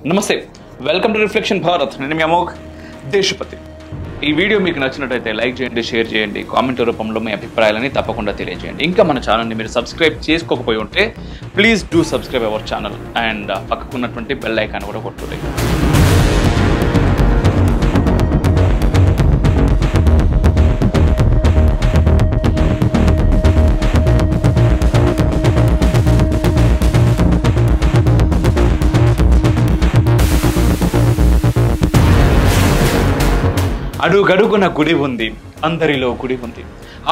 నమస్తే, welcome to reflection Bharat. నేను మీ అమోఘ్ దేశపతి. ఈ వీడియో మీకు నచ్చినట్టయితే లైక్ చేయండి, షేర్ చేయండి, కామెంట్ రూపంలో మీ అభిప్రాయాలని తప్పకుండా తెలియజేయండి. ఇంకా మన ఛానల్ని మీరు సబ్స్క్రైబ్ చేసుకోకపోయి ఉంటే please do subscribe our channel and పక్కకున్నటువంటి బెల్ ఐకాన్ కూడా కొట్టుకోండి. అడుగడుగున గుడి ఉంది, అందరిలో గుడి ఉంది.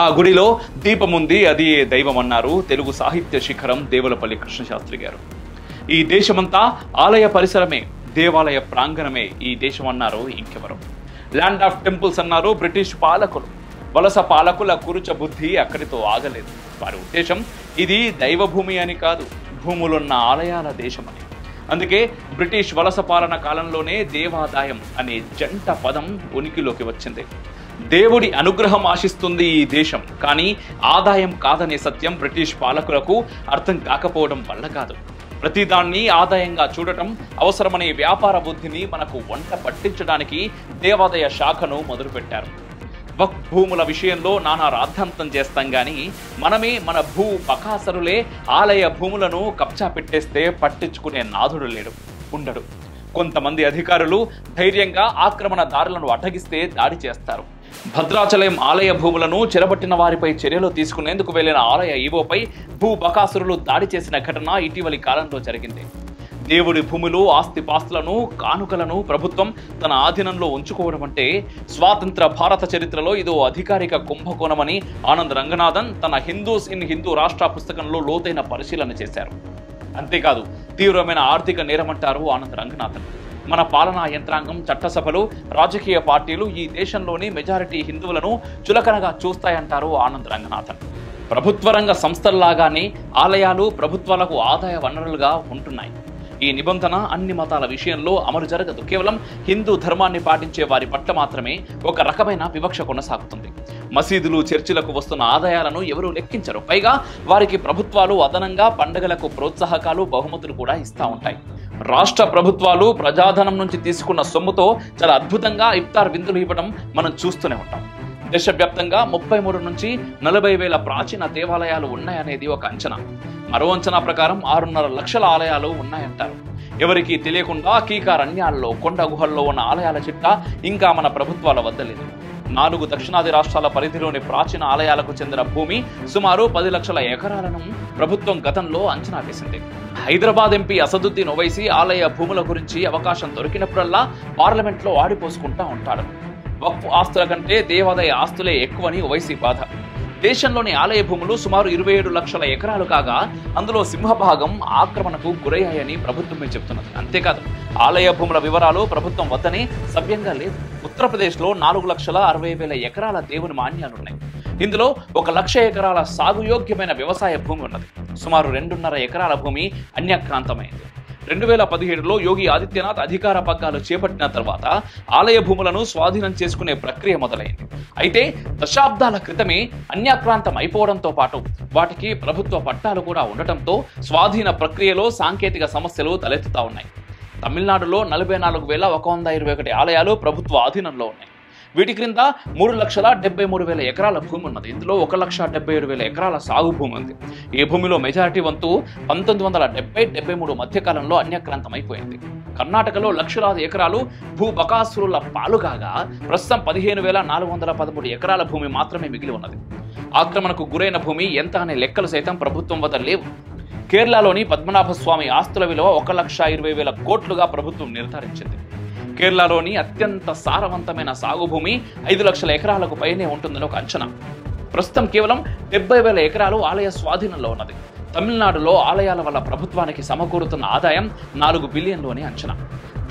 ఆ గుడిలో దీపం ఉంది, అది దైవం అన్నారు తెలుగు సాహిత్య శిఖరం దేవులపల్లి కృష్ణశాస్త్రి గారు. ఈ దేశమంతా ఆలయ పరిసరమే, దేవాలయ ప్రాంగణమే ఈ దేశం అన్నారు ఇంకెవరు. ల్యాండ్ ఆఫ్ టెంపుల్స్ అన్నారు బ్రిటిష్ పాలకులు. వలస పాలకుల కురుచ బుద్ధి అక్కడితో ఆగలేదు. వారి ఉద్దేశం ఇది దైవభూమి అని కాదు, భూములున్న ఆలయాల దేశమని. అందుకే బ్రిటిష్ వలస పాలన కాలంలోనే దేవాదాయం అనే జంట పదం ఉనికిలోకి వచ్చింది. దేవుడి అనుగ్రహం ఆశిస్తుంది ఈ దేశం, కానీ ఆదాయం కాదనే సత్యం బ్రిటిష్ పాలకులకు అర్థం కాకపోవడం వల్ల కాదు. ప్రతిదాన్ని ఆదాయంగా చూడటం అవసరమనే వ్యాపార బుద్ధిని మనకు వంట పట్టించడానికి దేవాదాయ శాఖను మొదలుపెట్టారు. వక్ఫ్ భూముల విషయంలో నానా రాద్ధాంతం చేస్తాం కానీ మనమే మన భూ బకాసరులే ఆలయ భూములను కబ్జా పెట్టేస్తే పట్టించుకునే నాథుడు లేడు, ఉండడు. కొంతమంది అధికారులు ధైర్యంగా ఆక్రమణదారులను అడ్డగిస్తే దాడి చేస్తారు. భద్రాచలం ఆలయ భూములను చెరబట్టిన వారిపై చర్యలు తీసుకునేందుకు వెళ్లిన ఆలయ ఈవోపై భూ బకాసురులు దాడి చేసిన ఘటన ఇటీవలి కాలంలో జరిగింది. దేవుడి భూములు, ఆస్తిపాస్తులను, కానుకలను ప్రభుత్వం తన ఆధీనంలో ఉంచుకోవడం అంటే స్వాతంత్ర భారత చరిత్రలో ఇదో అధికారిక కుంభకోణమని ఆనంద్ రంగనాథన్ తన హిందూస్ ఇన్ హిందూ రాష్ట్ర పుస్తకంలో లోతైన పరిశీలన చేశారు. అంతేకాదు, తీవ్రమైన ఆర్థిక నేరమంటారు ఆనంద్ రంగనాథన్. మన పాలనా యంత్రాంగం, చట్టసభలు, రాజకీయ పార్టీలు ఈ దేశంలోని మెజారిటీ హిందువులను చులకనగా చూస్తాయంటారు ఆనంద్ రంగనాథన్. ప్రభుత్వ రంగ సంస్థల్లాగానే ఆలయాలు ప్రభుత్వాలకు ఆదాయ వనరులుగా ఉంటున్నాయి. ఈ నిబంధన అన్ని మతాల విషయంలో అమలు జరగదు. కేవలం హిందూ ధర్మాన్ని పాటించే వారి పట్ల మాత్రమే ఒక రకమైన వివక్ష కొనసాగుతుంది. మసీదులు, చర్చిలకు వస్తున్న ఆదాయాలను ఎవరూ లెక్కించరు. పైగా వారికి ప్రభుత్వాలు అదనంగా పండుగలకు ప్రోత్సాహకాలు, బహుమతులు కూడా ఇస్తూ ఉంటాయి. రాష్ట్ర ప్రభుత్వాలు ప్రజాధనం నుంచి తీసుకున్న సొమ్ముతో చాలా అద్భుతంగా ఇఫ్తార్ విందులు ఇవ్వడం మనం చూస్తూనే ఉంటాం. దేశవ్యాప్తంగా 33 నుంచి 40 వేల ప్రాచీన దేవాలయాలు ఉన్నాయనేది ఒక అంచనా. మరో అంచనా ప్రకారం 6.5 లక్షల ఆలయాలు ఉన్నాయంటారు. ఎవరికి తెలియకుండా కీకారణ్యాల్లో, కొండ గుహల్లో ఉన్న ఆలయాల చిట్టా ఇంకా మన ప్రభుత్వాల వద్ద లేదు. 4 దక్షిణాది రాష్ట్రాల పరిధిలోని ప్రాచీన ఆలయాలకు చెందిన భూమి సుమారు 10 లక్షల ఎకరాలను ప్రభుత్వం గతంలో అంచనా వేసింది. హైదరాబాద్ ఎంపీ అసదుద్దీన్ ఓవైసీ ఆలయ భూముల గురించి అవకాశం దొరికినప్పుడల్లా పార్లమెంట్లో ఆడిపోసుకుంటా ఉంటాడు. వక్ఫ్ ఆస్తుల కంటే దేవాదాయ ఆస్తులే ఎక్కువని ఓవైసీ బాధ. దేశంలోని ఆలయ భూములు సుమారు 27 లక్షల ఎకరాలు కాగా అందులో సింహభాగం ఆక్రమణకు గురయ్యాయని ప్రభుత్వమే చెబుతున్నది. అంతేకాదు, ఆలయ భూముల వివరాలు ప్రభుత్వం వద్దనే సవ్యంగా లేదు. ఉత్తరప్రదేశ్లో 4,60,000 ఎకరాల దేవుని మాన్యాలున్నాయి. ఇందులో 1 లక్ష ఎకరాల సాగుయోగ్యమైన వ్యవసాయ భూమి ఉన్నది. సుమారు 2.5 ఎకరాల భూమి అన్యాక్రాంతమైంది. 2017లో యోగి ఆదిత్యనాథ్ అధికార పగ్గాలు చేపట్టిన తర్వాత ఆలయ భూములను స్వాధీనం చేసుకునే ప్రక్రియ మొదలైంది. అయితే దశాబ్దాల క్రితమే అన్యాక్రాంతం అయిపోవడంతో పాటు వాటికి ప్రభుత్వ పట్టాలు కూడా ఉండటంతో స్వాధీన ప్రక్రియలో సాంకేతిక సమస్యలు తలెత్తుతా ఉన్నాయి. తమిళనాడులో 44,121 ఆలయాలు ప్రభుత్వ ఆధీనంలో ఉన్నాయి. వీటి క్రింద 3,73,000 ఎకరాల భూమి ఉన్నది. ఇందులో 1,77,000 ఎకరాల సాగు భూమి ఉంది. ఈ భూమిలో మెజారిటీ వంతు 1970-73 మధ్యకాలంలో అన్యాక్రాంతం అయిపోయింది. కర్ణాటకలో లక్షలాది ఎకరాలు భూ బకాసురుల పాలుగాగా ప్రస్తుతం 15,413 ఎకరాల భూమి మాత్రమే మిగిలి ఉన్నది. ఆక్రమణకు గురైన భూమి ఎంత అనే లెక్కలు సైతం ప్రభుత్వం వద్ద లేవు. కేరళలోని పద్మనాభస్వామి ఆస్తుల విలువ 1,20,000 కోట్లుగా ప్రభుత్వం నిర్ధారించింది. కేరళలోని అత్యంత సారవంతమైన సాగు భూమి 5 లక్షల ఎకరాలకు పైనే ఉంటుందని ఒక అంచనా. ప్రస్తుతం కేవలం 70,000 ఎకరాలు ఆలయ స్వాధీనంలో ఉన్నది. తమిళనాడులో ఆలయాల వల్ల ప్రభుత్వానికి సమకూరుతున్న ఆదాయం 4 బిలియన్లోని అంచనా.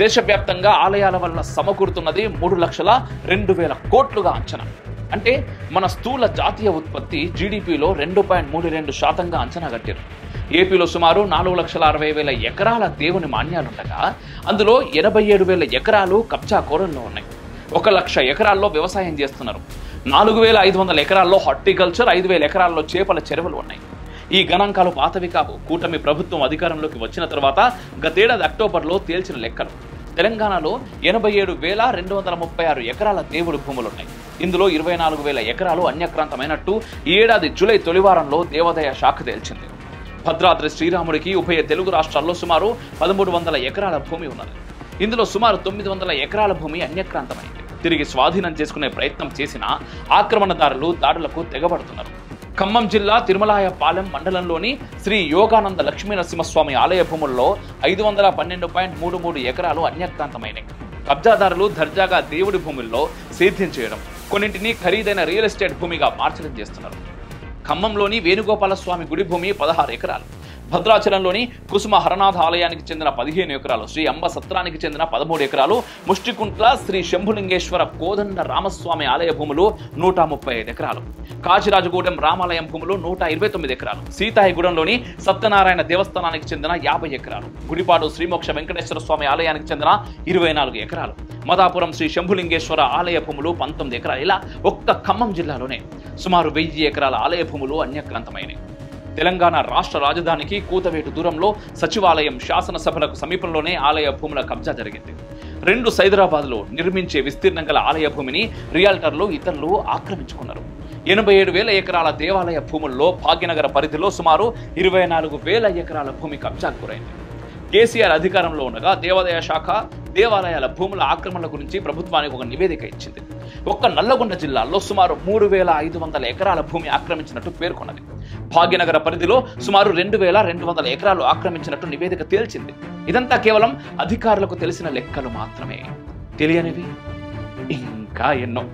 దేశవ్యాప్తంగా ఆలయాల వల్ల సమకూరుతున్నది 3,02,000 కోట్లుగా అంచనా. అంటే మన స్థూల జాతీయ ఉత్పత్తి జీడిపిలో 2.32% అంచనా కట్టారు. ఏపీలో సుమారు 4,60,000 ఎకరాల దేవుని మాన్యాలుండగా అందులో 87,000 ఎకరాలు కబ్జా కోరల్లో ఉన్నాయి. 1 లక్ష ఎకరాల్లో వ్యవసాయం చేస్తున్నారు. 4,500 ఎకరాల్లో హార్టికల్చర్, 5,000 ఎకరాల్లో చేపల చెరువులు ఉన్నాయి. ఈ గణాంకాలు పాతవి కావు. కూటమి ప్రభుత్వం అధికారంలోకి వచ్చిన తర్వాత గతేడాది అక్టోబర్లో తేల్చిన లెక్కలు. తెలంగాణలో 87,236 ఎకరాల దేవుడి భూములున్నాయి. ఇందులో 24,000 ఎకరాలు అన్యక్రాంతమైనట్టు ఈ ఏడాది జూలై తొలివారంలో దేవాదాయ శాఖ తేల్చింది. భద్రాద్రి శ్రీరాముడికి ఉభయ తెలుగు రాష్ట్రాల్లో సుమారు 1,300 ఎకరాల భూమి ఉన్నది. ఇందులో సుమారు 900 ఎకరాల భూమి అన్యక్రాంతమైంది. తిరిగి స్వాధీనం చేసుకునే ప్రయత్నం చేసిన ఆక్రమణదారులు దాడులకు తెగబడుతున్నారు. ఖమ్మం జిల్లా తిరుమలాయపాలెం మండలంలోని శ్రీ యోగానంద లక్ష్మీనరసింహస్వామి ఆలయ భూముల్లో 512.33 ఎకరాలు అన్యక్రాంతమైనవి. కబ్జాదారులు దర్జాగా దేవుడి భూముల్లో సేద్యం చేయడం, కొన్నింటిని ఖరీదైన రియల్ ఎస్టేట్ భూమిగా మార్చడం చేస్తున్నారు. ఖమ్మంలోని వేణుగోపాల స్వామి గుడి భూమి 16 ఎకరాలు, భద్రాచలంలోని కుసుమ హరనాథ ఆలయానికి చెందిన 15 ఎకరాలు, శ్రీ అంబ సత్రానికి చెందిన 13 ఎకరాలు, ముష్టికుంట్ల శ్రీ శంభులింగేశ్వర కోదండ రామస్వామి ఆలయ భూములు 135 ఎకరాలు, కాచిరాజగూడెం రామాలయం భూములు 129 ఎకరాలు, సీతాయిగూడెంలోని సత్యనారాయణ దేవస్థానానికి చెందిన 50 ఎకరాలు, గుడిపాడు శ్రీమోక్ష వెంకటేశ్వర స్వామి ఆలయానికి చెందిన 24 ఎకరాలు, మదాపురం శ్రీ శంభులింగేశ్వర ఆలయ భూములు 19 ఎకరాలు. ఇలా ఒక్క ఖమ్మం జిల్లాలోనే సుమారు 1000 ఎకరాల ఆలయ భూములు అన్యక్రాంతమైనవి. తెలంగాణ రాష్ట్ర రాజధానికి కూతవేటు దూరంలో సచివాలయం, శాసనసభలకు సమీపంలోనే ఆలయ భూముల కబ్జా జరిగింది. 2 సైదరాబాద్లో నిర్మించే విస్తీర్ణం గల ఆలయ భూమిని రియాల్టర్లు ఇతరులు ఆక్రమించుకున్నారు. 87,000 ఎకరాల దేవాలయ భూముల్లో భాగ్యనగర పరిధిలో సుమారు 24,000 ఎకరాల భూమి కబ్జాకు గురైంది. కేసీఆర్ అధికారంలో ఉండగా దేవాదాయ శాఖ దేవాలయాల భూముల ఆక్రమణల గురించి ప్రభుత్వానికి ఒక నివేదిక ఇచ్చింది. ఒక్క నల్లగొండ జిల్లాలో సుమారు 3,500 ఎకరాల భూమి ఆక్రమించినట్టు పేర్కొన్నది. భాగ్యనగర పరిధిలో సుమారు 2,200 ఎకరాలు ఆక్రమించినట్టు నివేదిక తేల్చింది. ఇదంతా కేవలం అధికారులకు తెలిసిన లెక్కలు మాత్రమే. తెలియనివి ఇంకా ఎన్నో.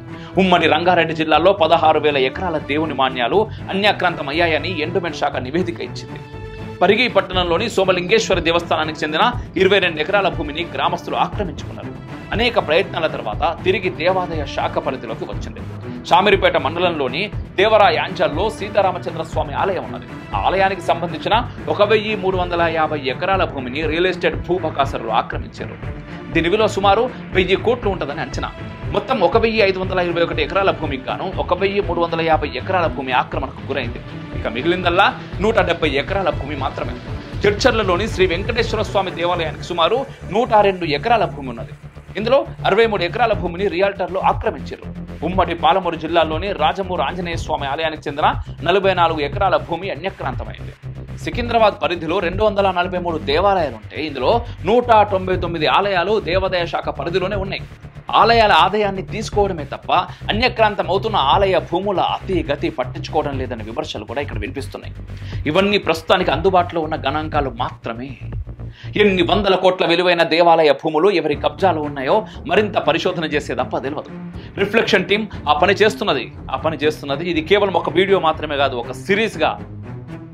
ఉమ్మడి రంగారెడ్డి జిల్లాలో 16,000 ఎకరాల దేవుని మాన్యాలు అన్యాక్రాంతమయ్యాయని ఎండోమెంట్ శాఖ నివేదిక ఇచ్చింది. పరిగి పట్టణంలోని సోమలింగేశ్వర దేవస్థానానికి చెందిన 22 ఎకరాల భూమిని గ్రామస్తులు ఆక్రమించుకున్నారు. అనేక ప్రయత్నాల తర్వాత తిరిగి దేవాదాయ శాఖ పరిధిలోకి వచ్చింది. చామిరిపేట మండలంలోని దేవరాయాంజల్లో సీతారామచంద్ర స్వామి ఆలయం ఉన్నది. ఆ ఆలయానికి సంబంధించిన 1,350 ఎకరాల భూమిని రియల్ ఎస్టేట్ భూబకాసరులు ఆక్రమించారు. దీని విలువ సుమారు 1,000 కోట్లు ఉంటుందని అంచనా. మొత్తం 1,521 ఎకరాల భూమికి గాను 1,350 ఎకరాల భూమి ఆక్రమణకు గురైంది. ఇక మిగిలిందల్లా 170 ఎకరాల భూమి మాత్రమే. చర్చర్లలోని శ్రీ వెంకటేశ్వర స్వామి దేవాలయానికి సుమారు 102 ఎకరాల భూమి ఉన్నది. ఇందులో 63 ఎకరాల భూమిని రియాల్టర్లు ఆక్రమించారు. ఉమ్మడి పాలమూరు జిల్లాలోని రాజమూరు ఆంజనేయ స్వామి ఆలయానికి చెందిన 44 ఎకరాల భూమి అన్యక్రాంతమైంది. సికింద్రాబాద్ పరిధిలో 243 దేవాలయాలుంటే ఇందులో 199 ఆలయాలు దేవాదాయ శాఖ పరిధిలోనే ఉన్నాయి. ఆలయాల ఆదాయాన్ని తీసుకోవడమే తప్ప అన్యక్రాంతం అవుతున్న ఆలయ భూముల అతి గతి పట్టించుకోవడం లేదనే విమర్శలు కూడా ఇక్కడ వినిపిస్తున్నాయి. ఇవన్నీ ప్రస్తుతానికి అందుబాటులో ఉన్న గణాంకాలు మాత్రమే. ఎన్ని వందల కోట్ల విలువైన దేవాలయ భూములు ఎవరి కబ్జాలో ఉన్నాయో మరింత పరిశోధన చేసే తప్ప తెలియదు. రిఫ్లెక్షన్ టీం ఆ పని చేస్తున్నది. ఇది కేవలం ఒక వీడియో మాత్రమే కాదు, ఒక సిరీస్గా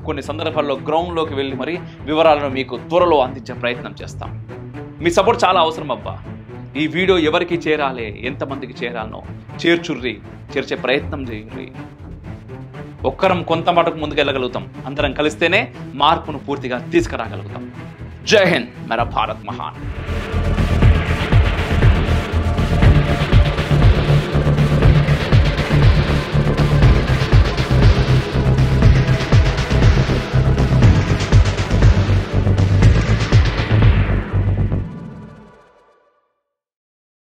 కొన్ని సందర్భాల్లో గ్రౌండ్లోకి వెళ్ళి మరి వివరాలను మీకు త్వరలో అందించే ప్రయత్నం చేస్తాం. మీ సపోర్ట్ చాలా అవసరం అబ్బా. ఈ వీడియో ఎవరికి చేరాలి, ఎంతమందికి చేరాలనో చేర్చే ప్రయత్నం చేయండి. ఒక్కరం కొంత మటుకు ముందుకెళ్ళగలుగుతాం. అందరం కలిస్తేనే మార్పును పూర్తిగా తీసుకురాగలుగుతాం. జై హింద్, మేరా భారత్ మహాన్.